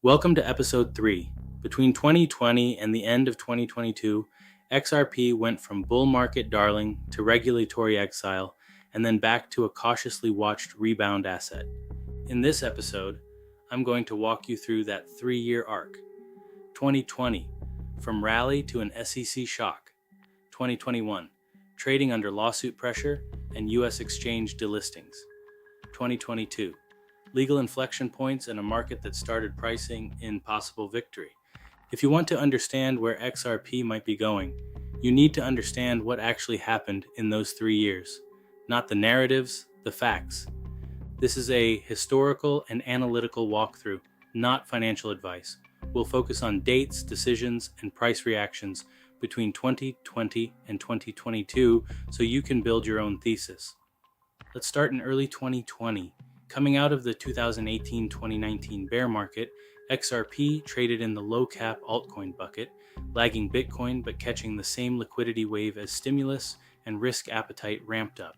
Welcome to episode 3. Between 2020 and the end of 2022, XRP went from bull market darling to regulatory exile and then back to a cautiously watched rebound asset. In this episode, I'm going to walk you through that 3-year arc. 2020, from rally to an SEC shock. 2021, trading under lawsuit pressure and U.S. exchange delistings. 2022, legal inflection points in a market that started pricing in possible victory. If you want to understand where XRP might be going, you need to understand what actually happened in those 3 years. Not the narratives, the facts. This is a historical and analytical walkthrough, not financial advice. We'll focus on dates, decisions, and price reactions between 2020 and 2022 so you can build your own thesis. Let's start in early 2020. Coming out of the 2018-2019 bear market, XRP traded in the low-cap altcoin bucket, lagging Bitcoin but catching the same liquidity wave as stimulus and risk appetite ramped up.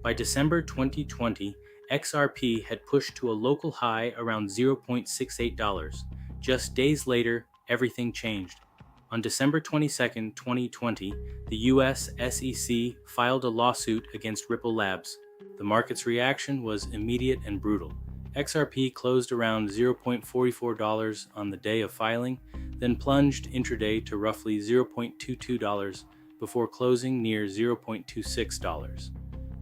By December 2020, XRP had pushed to a local high around $0.68. Just days later, everything changed. On December 22, 2020, the US SEC filed a lawsuit against Ripple Labs. The market's reaction was immediate and brutal. XRP closed around $0.44 on the day of filing, then plunged intraday to roughly $0.22 before closing near $0.26.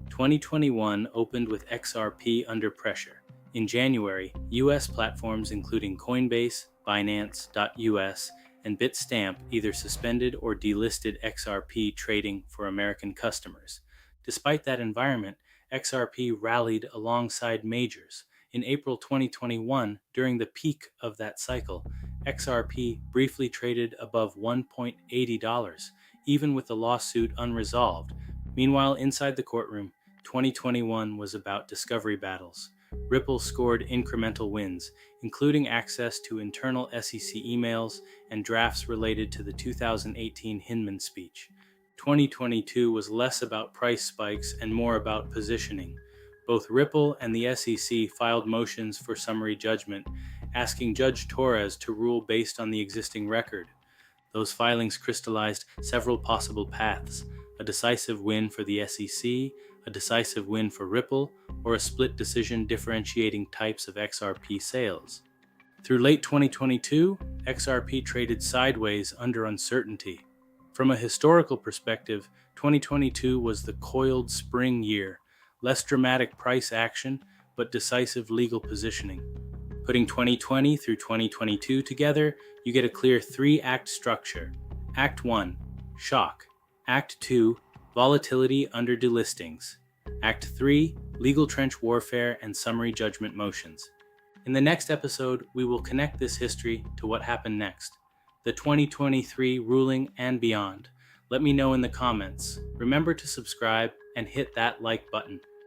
2021 opened with XRP under pressure. In January, US platforms including Coinbase, Binance.us, and Bitstamp either suspended or delisted XRP trading for American customers. Despite that environment, XRP rallied alongside majors. In April 2021, during the peak of that cycle, XRP briefly traded above $1.80, even with the lawsuit unresolved. Meanwhile, inside the courtroom, 2021 was about discovery battles. Ripple scored incremental wins, including access to internal SEC emails and drafts related to the 2018 Hinman speech. 2022 was less about price spikes and more about positioning. Both Ripple and the SEC filed motions for summary judgment, asking Judge Torres to rule based on the existing record. Those filings crystallized several possible paths: a decisive win for the SEC, a decisive win for Ripple, or a split decision differentiating types of XRP sales. Through late 2022, XRP traded sideways under uncertainty. From a historical perspective, 2022 was the coiled spring year, less dramatic price action, but decisive legal positioning. Putting 2020 through 2022 together, you get a clear 3-act structure. Act 1, shock. Act 2, volatility under delistings. Act 3, legal trench warfare and summary judgment motions. In the next episode, we will connect this history to what happened next. The 2023 ruling and beyond. Let me know in the comments. Remember to subscribe and hit that like button.